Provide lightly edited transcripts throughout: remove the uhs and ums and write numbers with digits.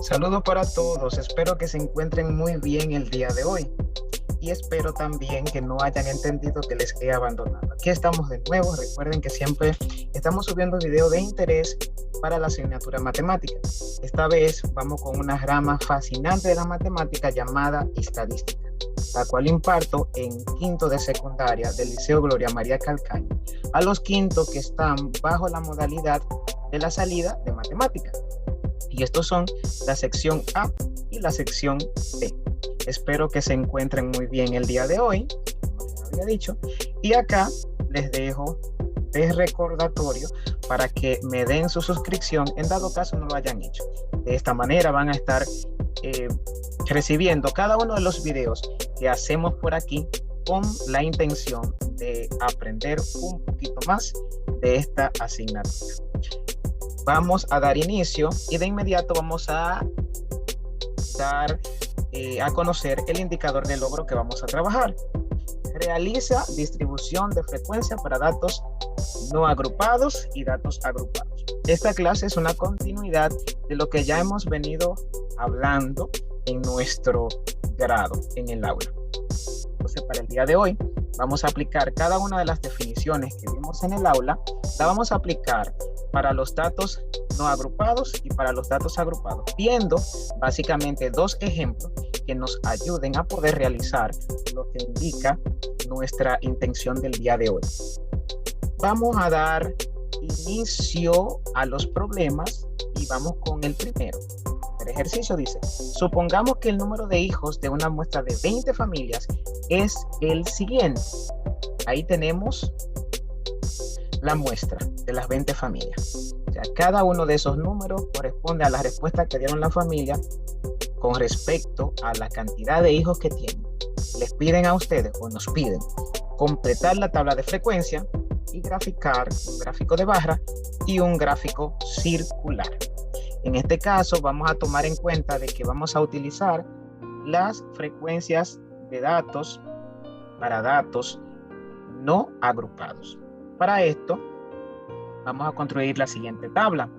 Saludos para todos, espero que se encuentren muy bien el día de hoy y espero también que no hayan entendido que les he abandonado. Aquí estamos de nuevo, recuerden que siempre estamos subiendo videos de interés para la asignatura matemática. Esta vez vamos con una rama fascinante de la matemática llamada estadística, la cual imparto en quinto de secundaria del Liceo Gloria María Calcaño, a los quintos que están bajo la modalidad de la salida de matemática. Y estos son la sección A y la sección B. Espero que se encuentren muy bien el día de hoy, como les había dicho. Y acá les dejo de recordatorio para que me den su suscripción en dado caso no lo hayan hecho. De esta manera van a estar recibiendo cada uno de los videos que hacemos por aquí con la intención de aprender un poquito más de esta asignatura. Vamos a dar inicio y de inmediato vamos a dar a conocer el indicador de logro que vamos a trabajar. Realiza distribución de frecuencia para datos no agrupados y datos agrupados. Esta clase es una continuidad de lo que ya hemos venido hablando en nuestro grado en el aula. Entonces, para el día de hoy vamos a aplicar cada una de las definiciones que vimos en el aula, la vamos a aplicar para los datos no agrupados y para los datos agrupados, viendo básicamente dos ejemplos que nos ayuden a poder realizar lo que indica nuestra intención del día de hoy. Vamos a dar inicio a los problemas y vamos con el primero. El ejercicio dice, supongamos que el número de hijos de una muestra de 20 familias es el siguiente. Ahí tenemos la muestra de las 20 familias. O sea, cada uno de esos números corresponde a la respuesta que dieron la familia con respecto a la cantidad de hijos que tienen. Les piden a ustedes, o nos piden, completar la tabla de frecuencia y graficar un gráfico de barra y un gráfico circular. En este caso vamos a tomar en cuenta de que vamos a utilizar las frecuencias de datos para datos no agrupados. Para esto vamos a construir la siguiente tabla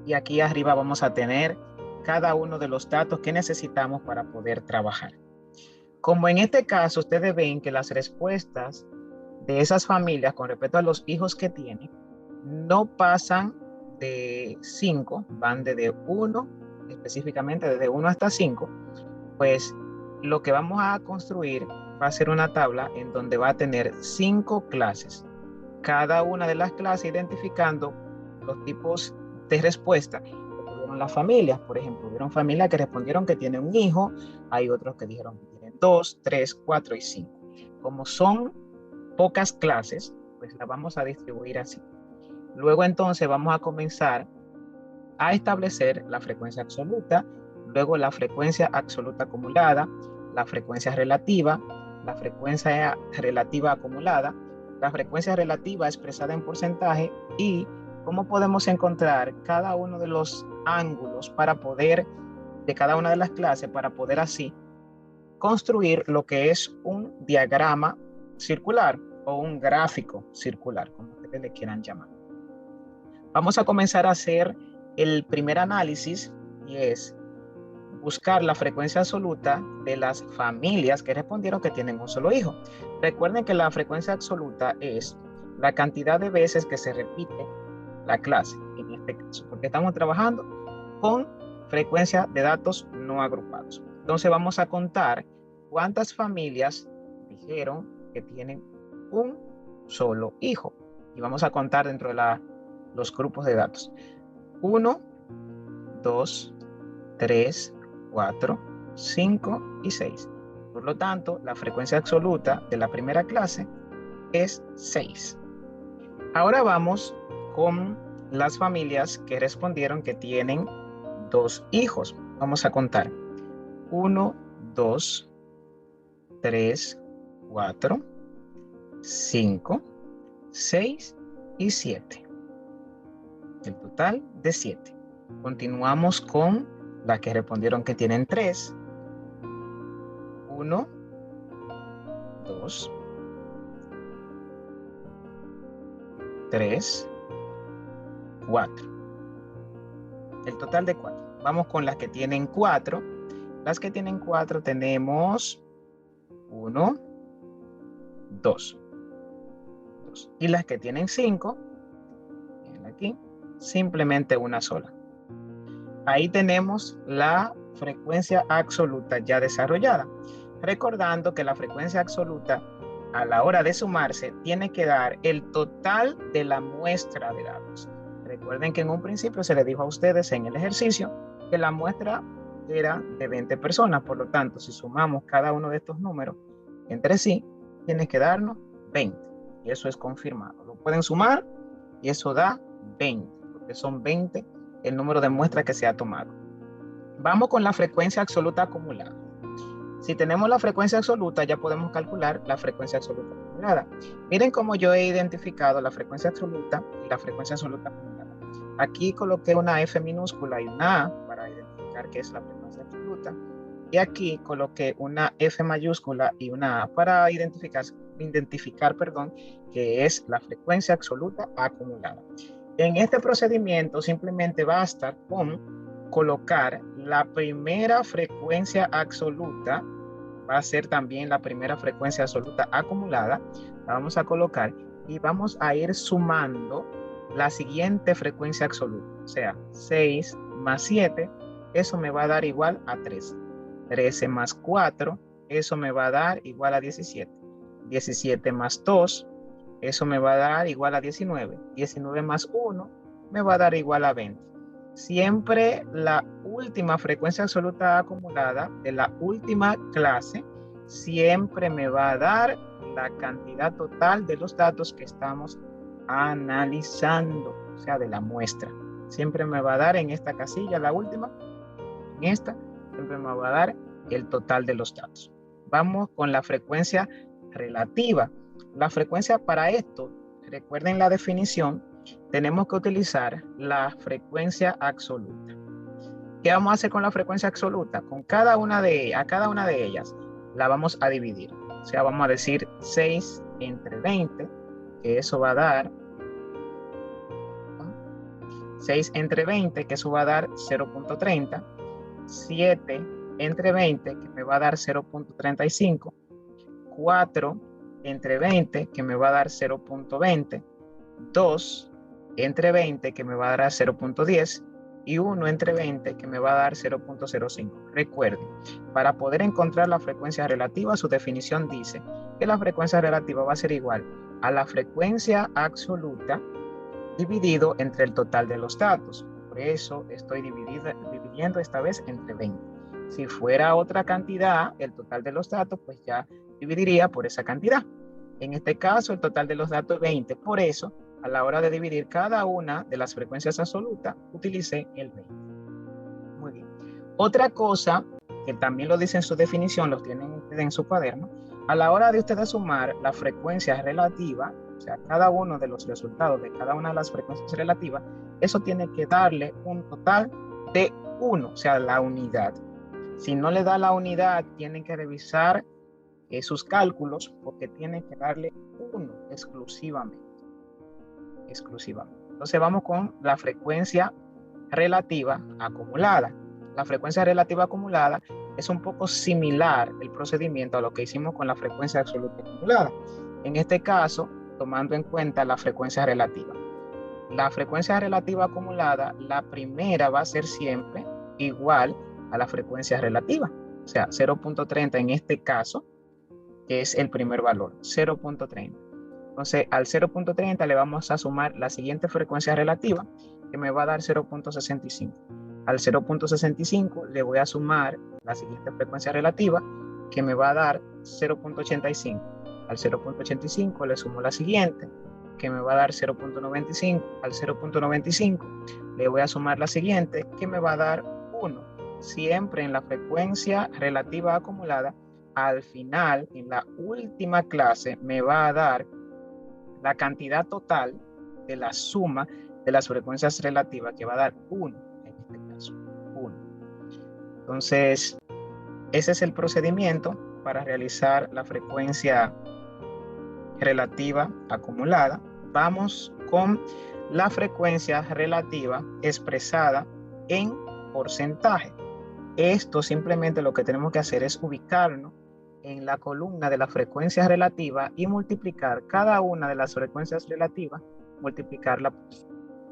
y aquí arriba vamos a tener cada uno de los datos que necesitamos para poder trabajar. Como en este caso ustedes ven que las respuestas de esas familias con respecto a los hijos que tienen no pasan de 5, van desde 1, específicamente desde 1 hasta 5, pues lo que vamos a construir va a ser una tabla en donde va a tener 5 clases. Cada una de las clases identificando los tipos de respuesta que tuvieron las familias. Por ejemplo, hubieron familias que respondieron que tienen un hijo, hay otros que dijeron que tienen 2, 3, 4 y 5. Como son pocas clases, pues las vamos a distribuir así. Luego entonces vamos a comenzar a establecer la frecuencia absoluta, luego la frecuencia absoluta acumulada, la frecuencia relativa acumulada, la frecuencia relativa expresada en porcentaje y cómo podemos encontrar cada uno de los ángulos para poder, de cada una de las clases, para poder así construir lo que es un diagrama circular o un gráfico circular, como ustedes le quieran llamar. Vamos a comenzar a hacer el primer análisis y es buscar la frecuencia absoluta de las familias que respondieron que tienen un solo hijo. Recuerden que la frecuencia absoluta es la cantidad de veces que se repite la clase, en este caso, porque estamos trabajando con frecuencia de datos no agrupados. Entonces vamos a contar cuántas familias dijeron que tienen un solo hijo. Y vamos a contar dentro de los grupos de datos. 1, 2, 3, 4, 5 y 6. Por lo tanto, la frecuencia absoluta de la primera clase es 6. Ahora vamos con las familias que respondieron que tienen 2 hijos. Vamos a contar. 1, 2, 3, 4, 5, 6 y 7. El total de 7. Continuamos con las que respondieron que tienen 3. 1, 2, 3, 4. El total de 4. Vamos con las que tienen 4. Las que tienen 4 tenemos 1, 2. Y las que tienen 5, aquí, simplemente una sola. Ahí tenemos la frecuencia absoluta ya desarrollada. Recordando que la frecuencia absoluta a la hora de sumarse tiene que dar el total de la muestra de datos. Recuerden que en un principio se les dijo a ustedes en el ejercicio que la muestra era de 20 personas. Por lo tanto, si sumamos cada uno de estos números entre sí, tiene que darnos 20. Y eso es confirmado. Lo pueden sumar y eso da 20, porque son 20 el número de muestras que se ha tomado. Vamos con la frecuencia absoluta acumulada. Si tenemos la frecuencia absoluta, ya podemos calcular la frecuencia absoluta acumulada. Miren cómo yo he identificado la frecuencia absoluta y la frecuencia absoluta acumulada. Aquí coloqué una F minúscula y una A para identificar qué es la frecuencia absoluta. Y aquí coloqué una F mayúscula y una A para identificar qué es la frecuencia absoluta acumulada. En este procedimiento simplemente basta con colocar la primera frecuencia absoluta, va a ser también la primera frecuencia absoluta acumulada, la vamos a colocar y vamos a ir sumando la siguiente frecuencia absoluta, o sea, 6 más 7, eso me va a dar igual a 13. 13 más 4, eso me va a dar igual a 17. 17 más 2, eso me va a dar igual a 19. 19 más 1 me va a dar igual a 20. Siempre la última frecuencia absoluta acumulada de la última clase siempre me va a dar la cantidad total de los datos que estamos analizando, o sea, de la muestra. Siempre me va a dar en esta casilla, la última, en esta, siempre me va a dar el total de los datos. Vamos con la frecuencia relativa. La frecuencia para esto, recuerden la definición, tenemos que utilizar la frecuencia absoluta. ¿Qué vamos a hacer con la frecuencia absoluta? Con cada una de ellas la vamos a dividir. O sea, vamos a decir 6 entre 20, que eso va a dar 6 entre 20, que eso va a dar 0.30. 7 entre 20, que me va a dar 0.35. 4 entre 20, que me va a dar 0.20. 2 entre 20, que me va a dar 0.10. Y 1 entre 20, que me va a dar 0.05. Recuerden, para poder encontrar la frecuencia relativa, su definición dice que la frecuencia relativa va a ser igual a la frecuencia absoluta dividido entre el total de los datos. Por eso estoy dividiendo esta vez entre 20. Si fuera otra cantidad, el total de los datos, pues ya dividiría por esa cantidad. En este caso, el total de los datos es 20. Por eso, a la hora de dividir cada una de las frecuencias absolutas, utilicé el 20. Muy bien. Otra cosa, que también lo dice en su definición, lo tienen ustedes en su cuaderno, a la hora de ustedes sumar la frecuencia relativa, o sea, cada uno de los resultados de cada una de las frecuencias relativas, eso tiene que darle un total de 1, o sea, la unidad. Si no le da la unidad, tienen que revisar sus cálculos porque tienen que darle 1 exclusivamente. Entonces vamos con la frecuencia relativa acumulada. La frecuencia relativa acumulada es un poco similar el procedimiento a lo que hicimos con la frecuencia absoluta acumulada. En este caso, tomando en cuenta la frecuencia relativa. La frecuencia relativa acumulada, la primera va a ser siempre igual a la frecuencia relativa. O sea, 0.30 en este caso, que es el primer valor, 0.30. Entonces, al 0.30 le vamos a sumar la siguiente frecuencia relativa, que me va a dar 0.65. Al 0.65 le voy a sumar la siguiente frecuencia relativa, que me va a dar 0.85. Al 0.85 le sumo la siguiente, que me va a dar 0.95. Al 0.95 le voy a sumar la siguiente, que me va a dar 1. Siempre en la frecuencia relativa acumulada, al final, en la última clase, me va a dar la cantidad total de la suma de las frecuencias relativas, que va a dar 1, en este caso, 1. Entonces, ese es el procedimiento para realizar la frecuencia relativa acumulada. Vamos con la frecuencia relativa expresada en porcentaje. Esto simplemente lo que tenemos que hacer es ubicarnos en la columna de la frecuencia relativa y multiplicar cada una de las frecuencias relativas, multiplicarla,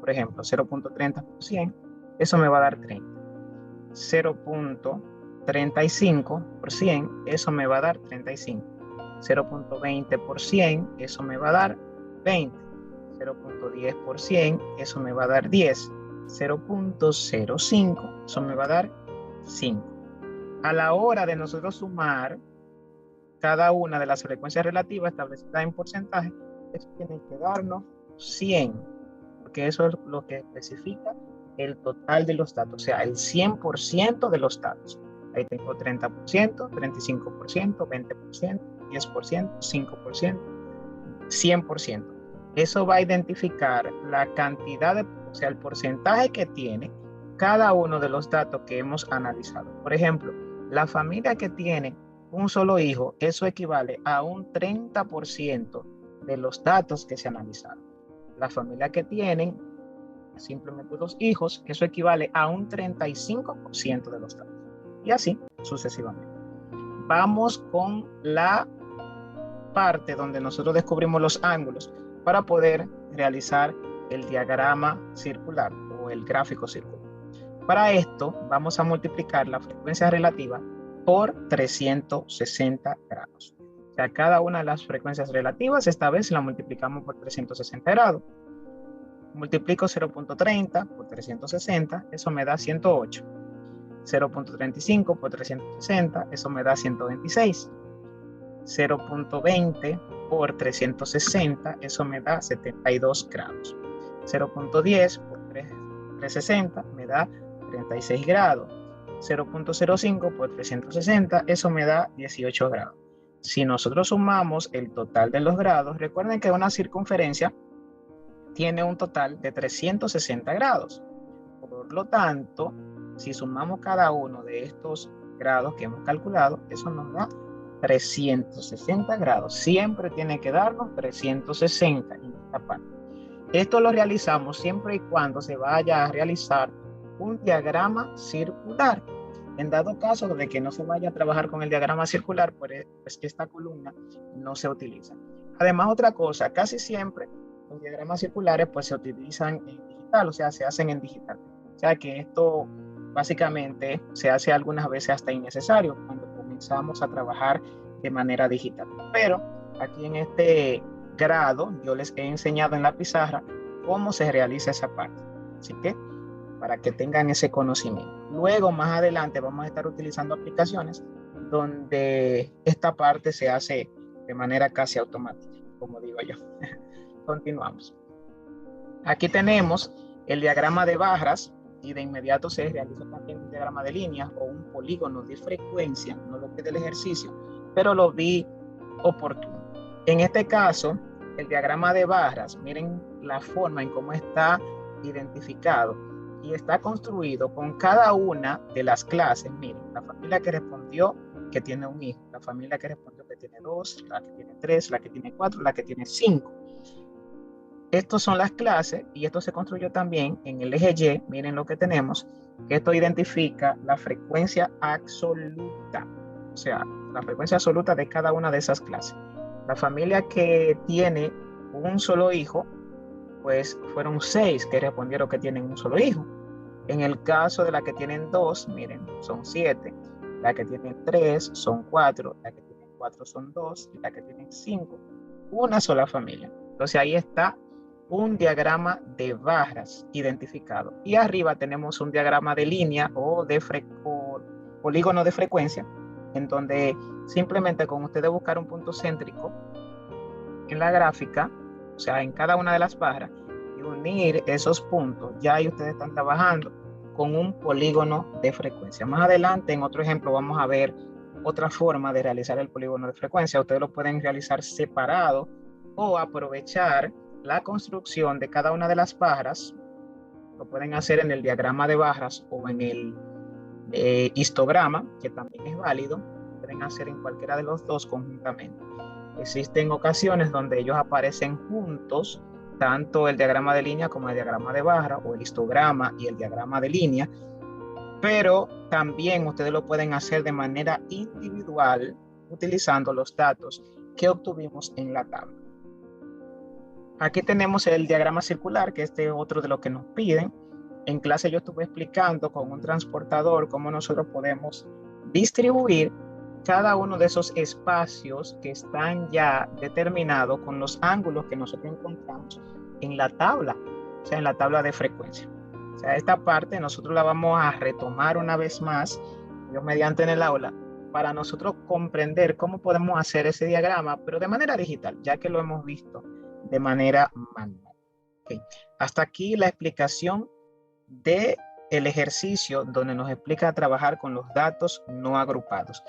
por ejemplo, 0.30 por 100, eso me va a dar 30. 0.35 por 100, eso me va a dar 35. 0.20 por 100, eso me va a dar 20. 0.10 por 100, eso me va a dar 10. 0.05, eso me va a dar 5. A la hora de nosotros sumar cada una de las frecuencias relativas establecidas en porcentaje, eso tiene que darnos 100, porque eso es lo que especifica el total de los datos, o sea, el 100% de los datos. Ahí tengo 30%, 35%, 20%, 10%, 5%, 100%. Eso va a identificar la cantidad, o sea, el porcentaje que tiene cada uno de los datos que hemos analizado. Por ejemplo, la familia que tiene un solo hijo, eso equivale a un 30% de los datos que se analizaron. La familia que tienen simplemente 2 hijos, eso equivale a un 35% de los datos. Y así sucesivamente. Vamos con la parte donde nosotros descubrimos los ángulos para poder realizar el diagrama circular o el gráfico circular. Para esto vamos a multiplicar la frecuencia relativa por 360 grados. O sea, cada una de las frecuencias relativas, esta vez la multiplicamos por 360 grados. Multiplico 0.30 por 360, eso me da 108. 0.35 por 360, eso me da 126. 0.20 por 360, eso me da 72 grados. 0.10 por 360 me da 36 grados. 0.05 por 360, eso me da 18 grados. Si nosotros sumamos el total de los grados, recuerden que una circunferencia tiene un total de 360 grados. Por lo tanto, si sumamos cada uno de estos grados que hemos calculado, eso nos da 360 grados. Siempre tiene que darnos 360 en esta parte. Esto lo realizamos siempre y cuando se vaya a realizar un diagrama circular. En dado caso de que no se vaya a trabajar con el diagrama circular, pues esta columna no se utiliza. Además, otra cosa, casi siempre los diagramas circulares pues se utilizan en digital, o sea, se hacen en digital. O sea que esto básicamente se hace algunas veces hasta innecesario cuando comenzamos a trabajar de manera digital. Pero aquí en este grado yo les he enseñado en la pizarra cómo se realiza esa parte. Así que para que tengan ese conocimiento. Luego, más adelante, vamos a estar utilizando aplicaciones donde esta parte se hace de manera casi automática, como digo yo. Continuamos. Aquí tenemos el diagrama de barras y de inmediato se realiza también un diagrama de líneas o un polígono de frecuencia, no lo que del ejercicio, pero lo vi oportuno. En este caso, el diagrama de barras, miren la forma en cómo está identificado y está construido con cada una de las clases. Miren, la familia que respondió que tiene un hijo, la familia que respondió que tiene 2, la que tiene 3, la que tiene 4, la que tiene 5. Estas son las clases y esto se construyó también en el eje Y. Miren lo que tenemos, que esto identifica la frecuencia absoluta, o sea, la frecuencia absoluta de cada una de esas clases. La familia que tiene un solo hijo, pues fueron 6 que respondieron que tienen un solo hijo. En el caso de la que tienen 2, miren, son 7. La que tienen 3 son 4. La que tienen 4 son 2. Y la que tienen 5, una sola familia. Entonces ahí está un diagrama de barras identificado. Y arriba tenemos un diagrama de línea o de polígono de frecuencia, en donde simplemente con ustedes buscar un punto céntrico en la gráfica, o sea, en cada una de las barras, y unir esos puntos, ya ahí ustedes están trabajando con un polígono de frecuencia. Más adelante, en otro ejemplo, vamos a ver otra forma de realizar el polígono de frecuencia. Ustedes lo pueden realizar separado o aprovechar la construcción de cada una de las barras. Lo pueden hacer en el diagrama de barras o en el histograma, que también es válido. Pueden hacer en cualquiera de los dos conjuntamente. Existen ocasiones donde ellos aparecen juntos, tanto el diagrama de línea como el diagrama de barra, o el histograma y el diagrama de línea. pero también ustedes lo pueden hacer de manera individual utilizando los datos que obtuvimos en la tabla. Aquí tenemos el diagrama circular, que este es otro de lo que nos piden. En clase yo estuve explicando con un transportador cómo nosotros podemos distribuir cada uno de esos espacios que están ya determinados con los ángulos que nosotros encontramos en la tabla, o sea, en la tabla de frecuencia. O sea, esta parte nosotros la vamos a retomar una vez más, yo mediante en el aula, para nosotros comprender cómo podemos hacer ese diagrama, pero de manera digital, ya que lo hemos visto de manera manual. Okay. Hasta aquí la explicación de el ejercicio donde nos explica trabajar con los datos no agrupados.